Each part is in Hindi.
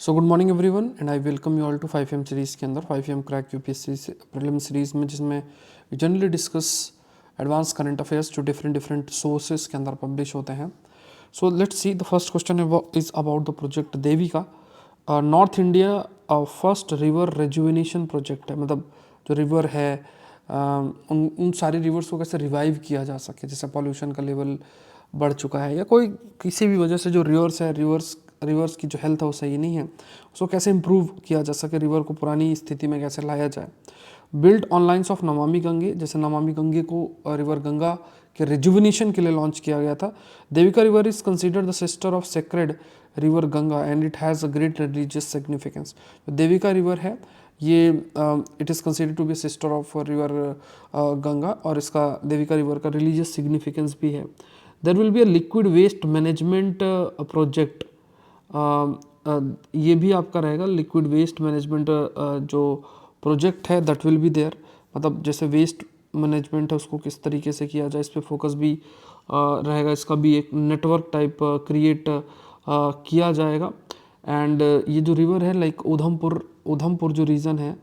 So good morning everyone and I welcome you all to 5M series के अंदर 5M crack UPSC prelim series में, जिसमें generally discuss advance current affairs जो डिफरेंट सोर्सेज के अंदर पब्लिश होते हैं. So let's see the first question is about the project Devika. North India first river rejuvenation project है. मतलब जो रिवर है उन सारी रिवर्स को कैसे रिवाइव किया जा सके, जैसे पॉल्यूशन का लेवल बढ़ चुका है या कोई किसी भी वजह से जो रिवर्स की जो हेल्थ है वो सही नहीं है, उसको कैसे इम्प्रूव किया जा सके, रिवर को पुरानी स्थिति में कैसे लाया जाए. Build on lines of Namami Gange, जैसे नमामि गंगे को रिवर गंगा के रिजुविनेशन के लिए लॉन्च किया गया था. Devika river is considered the sister of sacred river Ganga and it has a great religious significance. Devika river है ये it is considered to be sister of river Ganga, और इसका देविका रिवर का रिलीजियस सिग्निफिकेंस भी है. There will be a liquid waste management project. ये भी आपका रहेगा लिक्विड वेस्ट मैनेजमेंट जो प्रोजेक्ट है दैट विल बी देयर. मतलब जैसे वेस्ट मैनेजमेंट है उसको किस तरीके से किया जाए, इस पर फोकस भी रहेगा. इसका भी एक नेटवर्क टाइप क्रिएट किया जाएगा. एंड ये जो रिवर है लाइक उधमपुर जो रीजन है,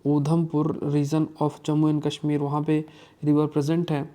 Udhampur region of Jammu and Kashmir, वहाँ पे रिवर प्रेजेंट है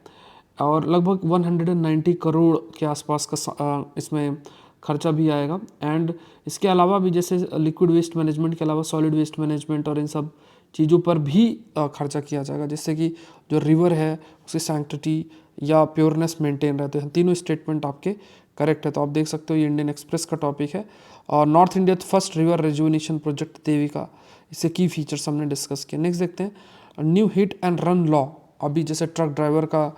और लगभग 190 करोड़ के आसपास का इसमें खर्चा भी आएगा. एंड इसके अलावा भी जैसे लिक्विड वेस्ट मैनेजमेंट के अलावा सॉलिड वेस्ट मैनेजमेंट और इन सब चीज़ों पर भी खर्चा किया जाएगा, जिससे कि जो रिवर है उसकी सैंक्टिटी या प्योरनेस मेंटेन रहते हैं. तीनों स्टेटमेंट आपके करेक्ट है. तो आप देख सकते हो ये इंडियन एक्सप्रेस का टॉपिक है. और north India first river rejuvenation project Devika, इससे की फीचर्स हमने डिस्कस किए. नेक्स्ट देखते हैं new hit and run law. अभी जैसे ट्रक ड्राइवर का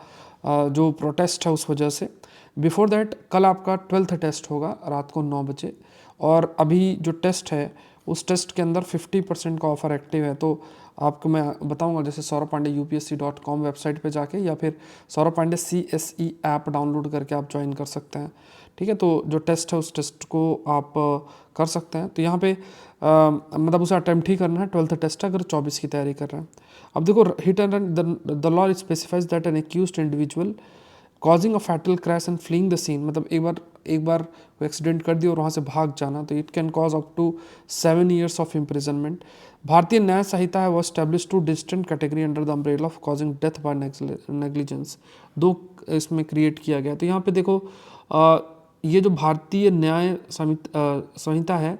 जो प्रोटेस्ट है उस वजह से, बिफोर दैट कल आपका 12th टेस्ट होगा रात को 9 बजे, और अभी जो टेस्ट है उस टेस्ट के अंदर 50% का ऑफर एक्टिव है. तो आपको मैं बताऊंगा, जैसे सौरभ पांडे upsc.com वेबसाइट पे जाके या फिर Saurabh Pandey CSE app download करके आप ज्वाइन कर सकते हैं. ठीक है, तो जो टेस्ट है उस टेस्ट को आप कर सकते हैं. तो यहाँ पे मतलब उसे अटैम्प्ट ही करना है. 12th टेस्ट है अगर 24 की तैयारी कर रहे हैं. अब देखो hit and run, the law specifies that an accused individual causing a fatal crash and fleeing the scene. मतलब एक बार वो एक्सीडेंट कर दिया और वहाँ से भाग जाना, तो it can cause up to 7 years of imprisonment. Bharatiya Nyaya Sanhita है वो establish two distant category under the umbrella of causing death by negligence. दो इसमें क्रिएट किया गया. तो यहाँ पे देखो ये जो भारतीय न्याय संहिता है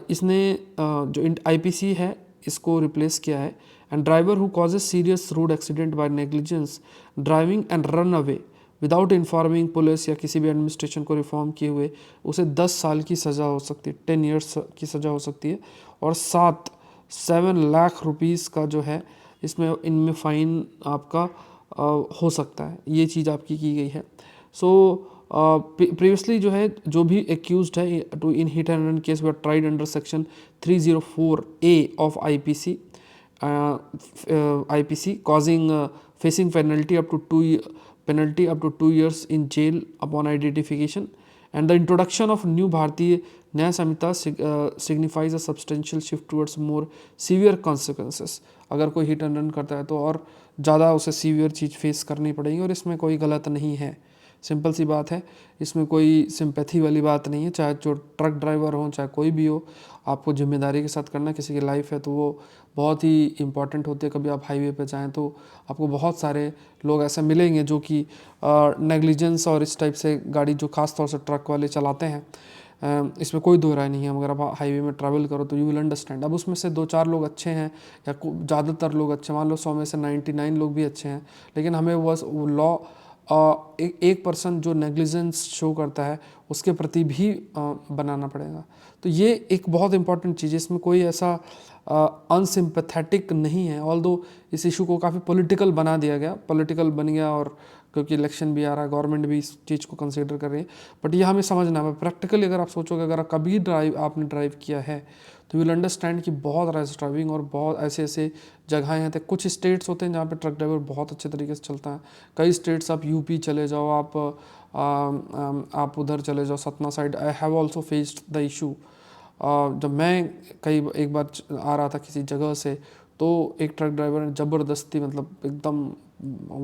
इसने जो IPC है इसको रिप्लेस किया है. And driver who causes serious road accident by negligence driving and run away without informing police या किसी भी एडमिनिस्ट्रेशन को रिफॉर्म किए हुए, उसे 10 साल की सज़ा हो सकती है, 10 years की सज़ा हो सकती है, और 7 लाख रुपीज़ का जो है इसमें इनमें फ़ाइन आपका हो सकता है. ये चीज़ आपकी की गई है. सो प्रीवियसली जो है जो भी एक्यूज्ड है to in hit and run case were tried under section 304A of IPC causing facing penalty up to 2 years in jail upon identification. And the introduction of new Bharatiya Nyaya Samhita signifies a substantial shift towards more severe consequences. अगर कोई हिट एंड रन करता है तो और ज़्यादा उसे सीवियर चीज़ फेस करनी पड़ेगी, और इसमें कोई गलत नहीं है. सिंपल सी बात है, इसमें कोई सिंपैथी वाली बात नहीं है. चाहे जो ट्रक ड्राइवर हो चाहे कोई भी हो, आपको जिम्मेदारी के साथ करना. किसी की लाइफ है तो वो बहुत ही इंपॉर्टेंट होती है. कभी आप हाईवे पे जाएं तो आपको बहुत सारे लोग ऐसे मिलेंगे जो कि नेग्लिजेंस और इस टाइप से गाड़ी जो खास तौर से ट्रक वाले चलाते हैं, इसमें कोई दो राय नहीं है. अगर आप हाईवे में ट्रैवल करो तो यू विल अंडरस्टैंड. अब उसमें से 2-4 लोग अच्छे हैं या ज़्यादातर लोग अच्छे, मान लो 100 में से 99 लोग भी अच्छे हैं, लेकिन हमें वो लॉ एक पर्सन जो नेग्लिजेंस शो करता है उसके प्रति भी बनाना पड़ेगा. तो ये एक बहुत इंपॉर्टेंट चीज़ है. इसमें कोई ऐसा अनसिम्पैथेटिक नहीं है. ऑल्दो इस इशू को काफ़ी पॉलिटिकल बना दिया गया, पॉलिटिकल बन गया, और क्योंकि इलेक्शन भी आ रहा है, गवर्नमेंट भी इस चीज़ को कंसीडर कर रही है. बट ये हमें समझना है प्रैक्टिकली. अगर आप सोचोगे, अगर कभी आपने ड्राइव किया है तो विल अंडरस्टैंड कि बहुत रैश ड्राइविंग और बहुत ऐसे ऐसे जगहें हैं. तो कुछ स्टेट्स होते हैं जहाँ पे ट्रक ड्राइवर बहुत अच्छे तरीके से चलता है. कई स्टेट्स, आप यूपी चले जाओ, आप उधर चले जाओ Satna side. I have also faced the issue. जब मैं एक बार आ रहा था किसी जगह से, तो एक ट्रक ड्राइवर ने ज़बरदस्ती, मतलब एकदम,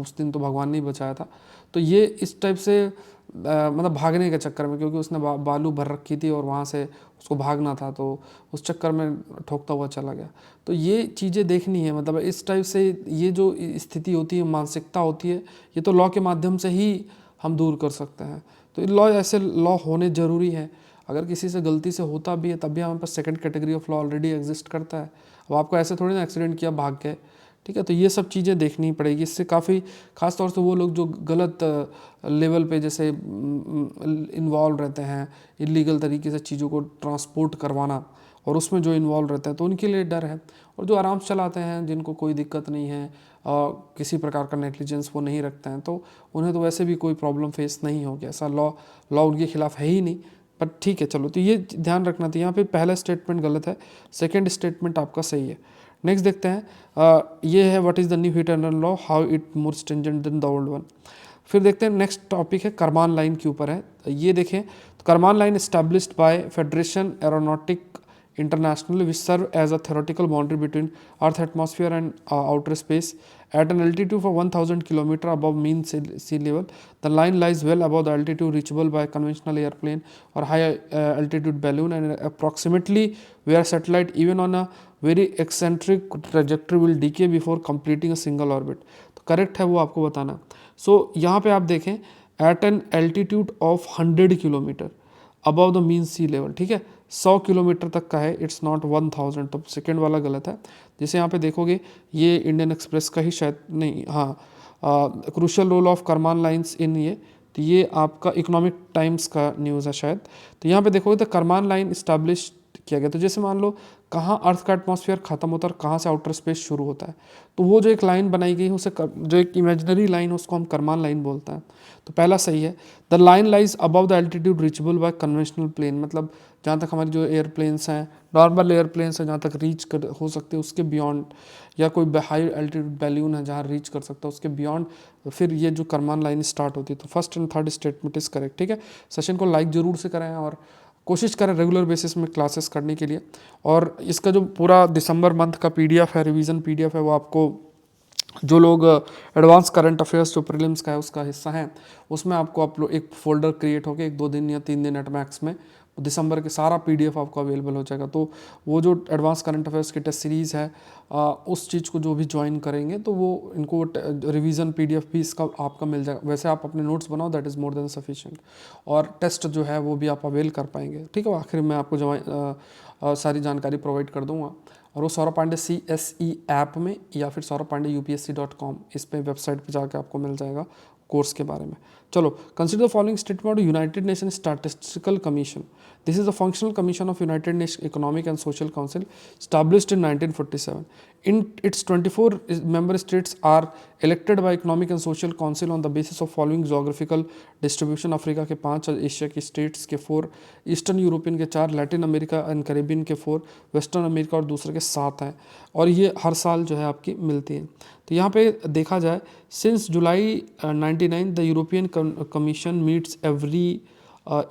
उस दिन तो भगवान ने ही बचाया था. तो ये इस टाइप से मतलब भागने के चक्कर में, क्योंकि उसने बालू भर रखी थी और वहाँ से उसको भागना था, तो उस चक्कर में ठोकता हुआ चला गया। तो ये चीज़ें देखनी है, मतलब इस टाइप से ये जो स्थिति होती है, मानसिकता होती है, ये तो लॉ के माध्यम से ही हम दूर कर सकते हैं। तो लॉ, ऐसे लॉ होने ज़रूरी है। अगर किसी से गलती से होता भी है तब भी हमारे पास second category of law already exist करता है। अब आपको ऐसे थोड़ी ना एक्सीडेंट किया भाग गए, ठीक है। तो ये सब चीज़ें देखनी पड़ेगी। इससे काफ़ी खास तौर से वो लोग जो गलत लेवल पे जैसे इन्वॉल्व रहते हैं, इलीगल तरीके से चीज़ों को ट्रांसपोर्ट करवाना, और उसमें जो इन्वॉल्व रहते हैं, तो उनके लिए डर है। और जो आराम से चलाते हैं, जिनको कोई दिक्कत नहीं है, किसी प्रकार का नेग्लिजेंस वो नहीं रखते हैं, तो उन्हें तो वैसे भी कोई प्रॉब्लम फेस नहीं होगी। ऐसा लॉ उनके खिलाफ है ही नहीं। पर ठीक है, चलो, तो ये ध्यान रखना था। यहाँ पे पहला स्टेटमेंट गलत है, सेकंड स्टेटमेंट आपका सही है। नेक्स्ट देखते हैं, ये है what is the new hit and law, how it more stringent than the old one. फिर देखते हैं नेक्स्ट टॉपिक है करमान लाइन के ऊपर है। ये देखें, तो Karman line established by Federation Aeronautic internationally, which serve as a theoretical boundary between Earth atmosphere and outer space. At an altitude of 1000 km above mean sea level, the line lies well above the altitude reachable by conventional airplane or high altitude balloon, and approximately where satellite, even on a very eccentric trajectory, will decay before completing a single orbit. तो करेक्ट है, वो आपको बताना। सो यहाँ पे आप देखें, at an altitude of 100 kilometre above the mean sea level, ठीक है, 100 किलोमीटर तक का है, इट्स नॉट 1000, तो सेकेंड वाला गलत है। जैसे यहाँ पे देखोगे, ये इंडियन एक्सप्रेस का ही शायद नहीं, हाँ, crucial role of Karman lines in ये, तो ये आपका इकोनॉमिक टाइम्स का न्यूज़ है शायद। तो यहाँ पे देखोगे तो करमान लाइन इस्टेब्लिश किया गया। तो जैसे मान लो कहाँ अर्थ का एटमॉस्फेयर खत्म होता है और कहाँ से आउटर स्पेस शुरू होता है, तो वो जो एक लाइन बनाई गई है उसे जो एक इमेजिनरी लाइन है उसको हम करमान लाइन बोलते हैं। तो पहला सही है। The line lies above the altitude reachable by conventional plane, मतलब जहाँ तक हमारी जो एयरप्लेन्स हैं, नॉर्मल एयरप्लेन्स हैं, जहाँ तक रीच कर हो सकते हैं उसके बियॉन्ड, या कोई हाई एल्टीट्यूड बैलून है जहाँ रीच कर सकता है उसके बियॉन्ड, फिर ये जो करमान लाइन स्टार्ट होती है। तो first and third statement is correct, ठीक है। सेशन को लाइक ज़रूर से करें और कोशिश करें रेगुलर बेसिस में क्लासेस करने के लिए। और इसका जो पूरा दिसंबर मंथ का पीडीएफ है, रिवीजन पीडीएफ है, वो आपको जो लोग एडवांस करंट अफेयर्स जो प्रीलिम्स का है उसका हिस्सा है, उसमें आपको अपलोड एक फ़ोल्डर क्रिएट होकर 1-2 दिन या 3 दिन एट मैक्स में दिसंबर के सारा पीडीएफ आपको अवेलेबल हो जाएगा। तो वो जो एडवांस करंट अफेयर्स की टेस्ट सीरीज़ है, उस चीज़ को जो भी ज्वाइन करेंगे तो वो इनको रिवीजन पीडीएफ भी इसका आपका मिल जाएगा। वैसे आप अपने नोट्स बनाओ, that is more than sufficient, और टेस्ट जो है वो भी आप अवेल कर पाएंगे, ठीक है। आखिर में आपको सारी जानकारी प्रोवाइड कर दूंगा, और वो सौरभ पांडे CSE ऐप में या फिर sauravpandeyupsc.com इस पे वेबसाइट पे जाके आपको मिल जाएगा कोर्स के बारे में। चलो, consider the following statement of United nation statistical commission. This is the functional commission of United nation economic and social council established in 1947. In its 24 member states are elected by Economic and Social Council on the basis of following geographical distribution: Africa के 5, एशिया के स्टेट्स के 4, ईस्टर्न यूरोपियन के 4, लैटिन अमेरिका एंड कैरेबियन के 4, वेस्टर्न अमेरिका और दूसरे के 7 हैं, और ये हर साल जो है आपकी मिलती है। तो यहाँ पे देखा जाए, since July 99 the European commission meets every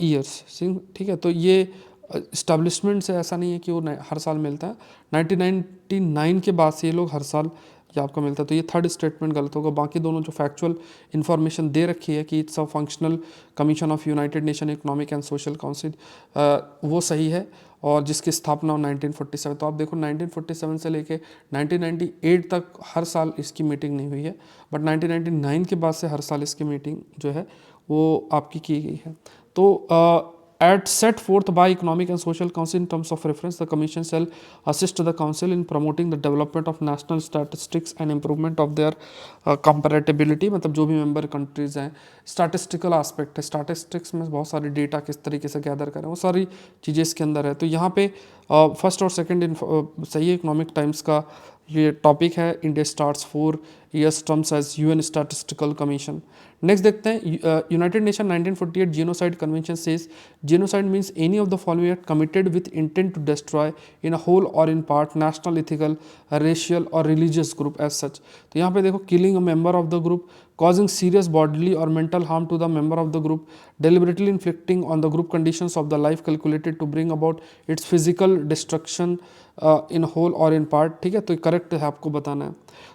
years, ठीक है। तो ये इस्टेब्लिशमेंट से ऐसा नहीं है कि वो हर साल मिलता है, 1999 के बाद से ये लोग हर साल ये आपका मिलता है। तो ये थर्ड स्टेटमेंट गलत होगा। बाकी दोनों जो फैक्चुअल इन्फॉर्मेशन दे रखी है कि it's a functional commission of United nation economic and social council, वो सही है, और जिसकी स्थापना 1947। तो आप देखो 1947 से लेके 1998 तक हर साल इसकी मीटिंग नहीं हुई है, बट 1999 के बाद से हर साल इसकी मीटिंग जो है वो आपकी की गई है। तो at set forth by Economic and Social Council in terms of reference, the Commission shall assist the Council in promoting the development of national statistics and improvement of their comparability। मतलब जो भी मेंबर कंट्रीज़ हैं, स्टैटिस्टिकल आस्पेक्ट है, स्टैटिस्टिक्स में बहुत सारी डेटा किस तरीके से गैदर करें, वो सारी चीज़ें इसके अंदर है। तो यहाँ पे फर्स्ट और सेकंड सही है। इकोनॉमिक टाइम्स का ये टॉपिक है, India starts 4 years terms as UN Statistical Commission। Next देखते हैं, United Nation 1948 genocide convention says genocide means any of the following act committed with intent to destroy in a whole or in part national, ethical, racial or religious group as such. तो यहाँ पे देखो, killing a member of the group, causing serious bodily or mental harm to the member of the group, deliberately inflicting on the group conditions of the life calculated to bring about its physical destruction in whole or in part, ठीक है। तो करेक्ट है, आपको बताना है।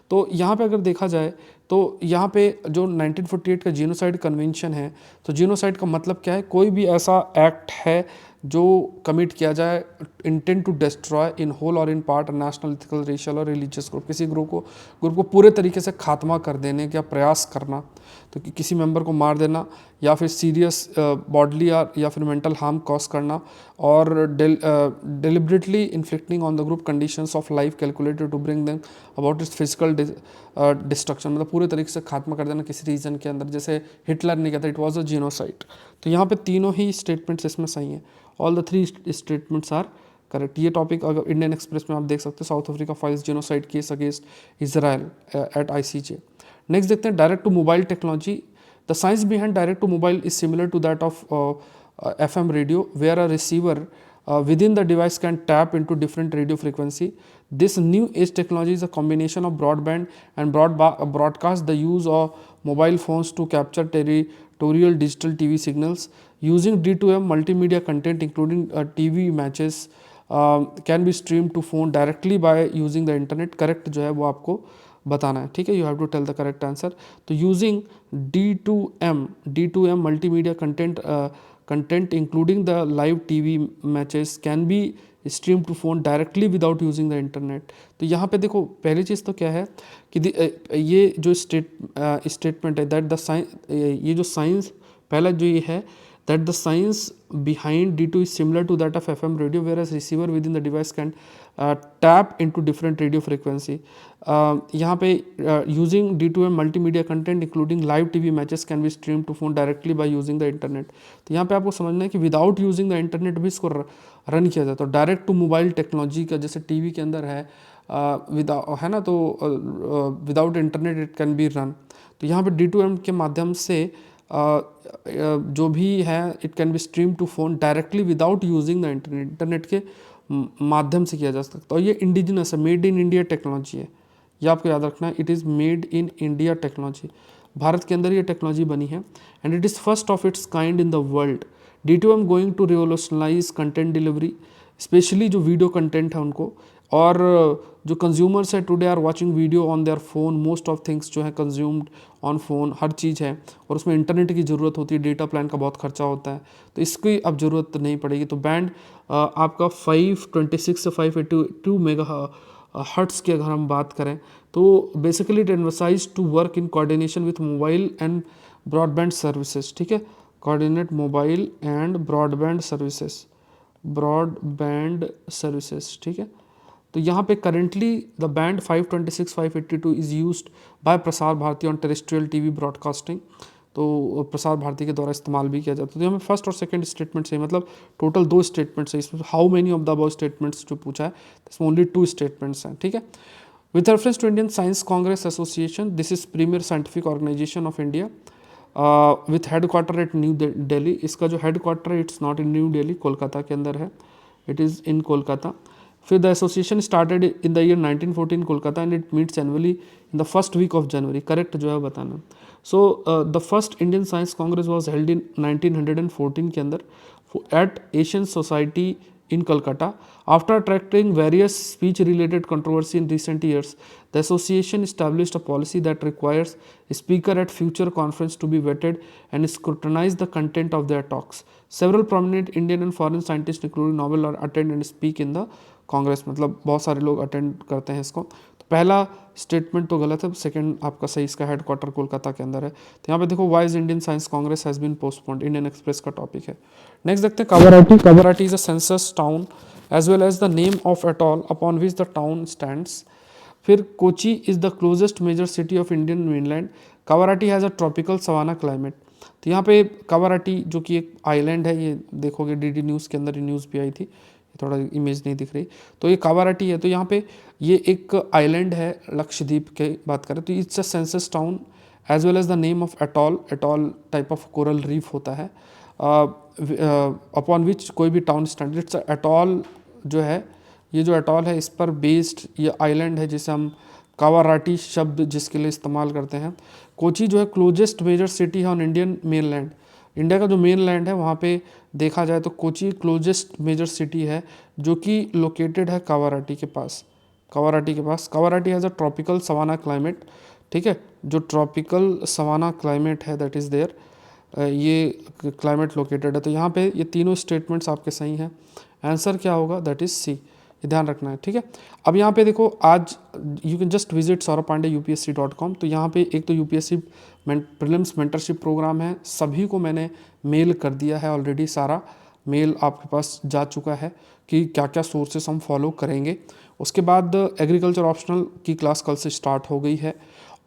तो यहाँ पे अगर देखा जाए तो यहाँ पे जो 1948 का जीनोसाइड कन्वेंशन है, तो जीनोसाइड का मतलब क्या है, कोई भी ऐसा एक्ट है जो कमिट किया जाए, intent to destroy in whole or in part national, ethical, racial or religious group, किसी ग्रुप को पूरे तरीके से खात्मा कर देने का प्रयास करना, तो कि किसी मेंबर को मार देना या फिर सीरियस बॉडली या फिर मेंटल हार्म कॉज करना, और deliberately inflicting on the group conditions of life calculated to bring them about its physical destruction, मतलब पूरे तरीके से खात्मा कर देना किसी रीजन के अंदर, जैसे हिटलर ने किया था, इट वॉज अ जीनोसाइड। तो यहाँ पे तीनों ही स्टेटमेंट्स इसमें सही हैं, all the three statements are correct. ये टॉपिक अगर इंडियन एक्सप्रेस में आप देख सकते हैं, South Africa files genocide case against Israel at ICJ। Next देखते हैं direct to mobile technology. The science behind direct to mobile is similar to that of FM radio, where a receiver within the device can tap into different radio frequency. This new age technology is a combination of broadband and broadcast, the use of mobile phones to capture territorial digital TV signals using D2M multimedia content including TV matches can be streamed to phone directly by using the internet। Correct जो है वो आपको बताना है, ठीक है, you have to tell the correct answer. तो using D2M multimedia content including the live TV matches can be stream to phone directly without using the internet. तो यहाँ पे देखो पहली चीज़ तो क्या है कि ये जो स्टेटमेंट है दैट द साइंस, ये जो साइंस पहला जो ये है that the science behind D2 is similar to that of FM radio, whereas receiver within the device can tap into different radio frequency। यहाँ पे using D2M multimedia content including live TV matches can be streamed to phone directly by using the internet। तो यहाँ पे आपको समझना है कि without using the internet भी इसको रन किया जाता है। डायरेक्ट टू मोबाइल टेक्नोलॉजी का जैसे टीवी के अंदर है है ना, तो without internet it can be run. तो यहाँ पे D2M के माध्यम से जो भी है it can be stream to phone directly without using the internet, internet के माध्यम से किया जा सकता है। तो ये इंडिजिनस है, मेड इन इंडिया टेक्नोलॉजी है, ये आपको याद रखना है, it is made in India technology, भारत के अंदर ये टेक्नोलॉजी बनी है and it is first of its kind in the world. D2M going to revolutionise content delivery, specially जो वीडियो कंटेंट है उनको, और जो कंज्यूमर्स है today are watching video on their phone, most of things जो है कंज्यूम्ड ऑन फोन, हर चीज़ है और उसमें इंटरनेट की ज़रूरत होती है, डेटा प्लान का बहुत खर्चा होता है, तो इसकी अब ज़रूरत नहीं पड़ेगी। तो बैंड आपका 526 से 582 मेगा हर्ट्स की अगर हम बात करें तो basically it emphasize to work in coordination with mobile and broadband services, ठीक है, coordinate mobile and broadband services, ठीक है। तो यहाँ पे currently the band 526 582 is used by Prasar Bharati on terrestrial TV broadcasting, तो प्रसार भारती के द्वारा इस्तेमाल भी किया जाता है। तो हमें फर्स्ट और सेकंड स्टेटमेंट से, मतलब टोटल 2 स्टेटमेंट्स है इसमें, how many of the above statements जो पूछा है इसमें ओनली 2 स्टेटमेंट्स हैं, ठीक है। With reference to Indian Science Congress Association, this is premier scientific organisation of India with headquarter at New Delhi. इसका जो हेडक्वार्टर है it's not in New Delhi, Kolkata के अंदर है, इट इज़ इन कोलकाता। फिर the association started in the year 1914 Kolkata and it meets annually in the first week of January, correct जो है बताना। So the first Indian Science Congress was held in 1914 के अंदर eight Asian society in Calcutta. After attracting various speech-related controversy in recent years, the association established a policy that requires a speaker at future conference to be vetted and scrutinize the content of their talks. Several prominent Indian and foreign scientists, including Nobel, attend and speak in the Congress. मतलब बहुत सारे लोग अटेंड करते हैं इसको। तो पहला स्टेटमेंट तो गलत है, सेकंड आपका सही, इसका हेडक्वार्टर कोलकाता के अंदर है। तो यहाँ पे देखो वाइज Indian Science Congress has been postponed, Indian Express का टॉपिक है। नेक्स्ट देखते हैं Kavaratti. Kavaratti is a census town as well as the name of atoll upon which the town stands. फिर Kochi is the closest major city of Indian mainland. Kavaratti has a tropical savanna climate. तो यहाँ पे कावाराटी जो कि एक आइलैंड है, ये देखोगे DD न्यूज़ के अंदर ये न्यूज़ भी आई थी, थोड़ा इमेज नहीं दिख रही, तो ये कावाराटी है। तो यहाँ पे ये एक आइलैंड है लक्षद्वीप के बात करें तो it's a census town as well as the name of atoll. Atoll type of coral reef होता है अपॉन विच कोई भी टाउन स्टैंड। इट्स एटॉल जो है, ये जो एटॉल है इस पर बेस्ड ये आइलैंड है जिसे हम कावाराटी शब्द जिसके लिए इस्तेमाल करते हैं। कोची जो है क्लोजेस्ट मेजर सिटी है ऑन इंडियन मेनलैंड। इंडिया का जो मेन लैंड है वहाँ पे देखा जाए तो कोची क्लोजेस्ट मेजर सिटी है जो कि लोकेटेड है कावाराटी के पास। Kavaratti has a tropical savanna climate, ठीक है, जो ट्रॉपिकल सवाना क्लाइमेट है दैट इज़ देयर। ये क्लाइमेट लोकेटेड है, तो यहाँ पे ये तीनों स्टेटमेंट्स आपके सही हैं। आंसर क्या होगा, दैट इज़ सी, ये ध्यान रखना है, ठीक है। अब यहाँ पे देखो, आज you can just visit saurabh-pandey-upsc.com। तो यहाँ पे एक तो यूपीएससी प्रीलिम्स मेंटरशिप प्रोग्राम है, सभी को मैंने मेल कर दिया है ऑलरेडी, सारा मेल आपके पास जा चुका है कि क्या क्या सोर्सेस हम फॉलो करेंगे। उसके बाद एग्रीकल्चर ऑप्शनल की क्लास कल से स्टार्ट हो गई है,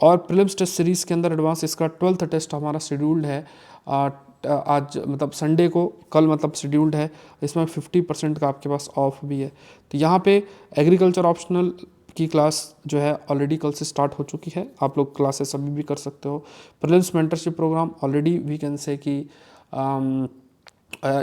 और प्रीलिम्स टेस्ट सीरीज़ के अंदर एडवांस इसका 12th टेस्ट हमारा शेड्यूल्ड है आज, मतलब संडे को, कल मतलब शेड्यूल्ड है। इसमें 50% का आपके पास ऑफ भी है। तो यहाँ पे एग्रीकल्चर ऑप्शनल की क्लास जो है ऑलरेडी कल से स्टार्ट हो चुकी है, आप लोग क्लासेस अभी भी कर सकते हो। Prelims mentorship programme already we can say कि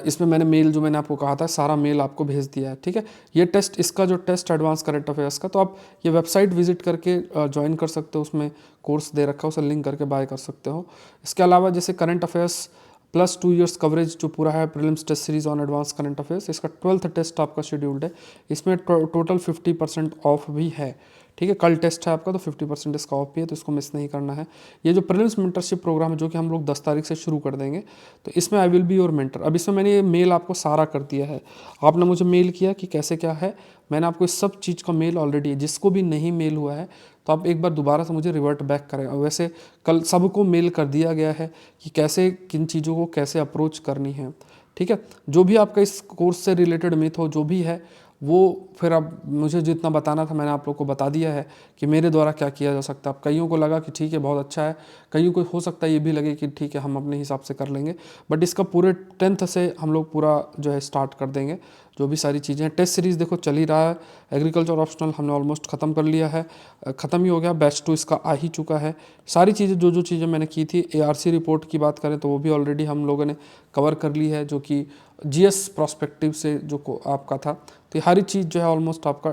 इसमें मैंने मेल जो मैंने आपको कहा था, सारा मेल आपको भेज दिया है, ठीक है। ये टेस्ट, इसका जो टेस्ट एडवांस करंट अफेयर्स का, तो आप ये वेबसाइट विजिट करके ज्वाइन कर सकते हो, उसमें कोर्स दे रखा है, उसे लिंक करके बाय कर सकते हो। इसके अलावा जैसे current affairs plus 2 years coverage जो पूरा है, prelims test series on advance current affairs, इसका 12th टेस्ट आपका शेड्यूल्ड है। इसमें टोटल 50% ऑफ भी है, ठीक है। कल टेस्ट है आपका, तो 50% इसका ऑफ भी है, तो इसको मिस नहीं करना है। ये जो प्रीलिम्स मेंटरशिप प्रोग्राम है, जो कि हम लोग 10 तारीख से शुरू कर देंगे, तो इसमें I will be your mentor. अब इसमें मैंने ये मेल आपको सारा कर दिया है, आपने मुझे मेल किया कि कैसे क्या है, मैंने आपको इस सब चीज़ का मेल ऑलरेडी, जिसको भी नहीं मेल हुआ है तो आप एक बार दोबारा से मुझे रिवर्ट बैक करें। और वैसे कल सबको मेल कर दिया गया है कि कैसे किन चीज़ों को कैसे अप्रोच करनी है, ठीक है। जो भी आपका इस कोर्स से रिलेटेड मिथ हो, जो भी है वो फिर अब मुझे जितना बताना था मैंने आप लोग को बता दिया है कि मेरे द्वारा क्या किया जा सकता है। अब कईयों को लगा कि ठीक है बहुत अच्छा है, कईयों को हो सकता है ये भी लगे कि ठीक है हम अपने हिसाब से कर लेंगे, बट इसका पूरे 10th से हम लोग पूरा जो है स्टार्ट कर देंगे। जो भी सारी चीज़ें हैं, टेस्ट सीरीज़ देखो चल ही रहा है, एग्रीकल्चर ऑप्शनल हमने ऑलमोस्ट ख़त्म कर लिया है, ख़त्म ही हो गया, बैच 2 इसका आ ही चुका है। सारी चीज़ें जो जो चीज़ें मैंने की थी, ARC रिपोर्ट की बात करें तो वो भी ऑलरेडी हम लोगों ने कवर कर ली है, जो कि GS प्रोस्पेक्टिव से जो आपका था। तो हर एक चीज़ जो है ऑलमोस्ट आपका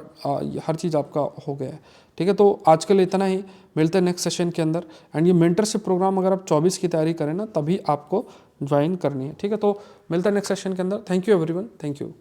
हर चीज़ आपका हो गया है, ठीक है। तो आज के लिए इतना ही, मिलते हैं नेक्स्ट सेशन के अंदर। एंड ये मेंटरशिप प्रोग्राम अगर आप 24 की तैयारी करें ना, तभी आपको ज्वाइन करनी है, ठीक है। तो मिलता है नेक्स्ट सेशन के अंदर। Thank you everyone, thank you.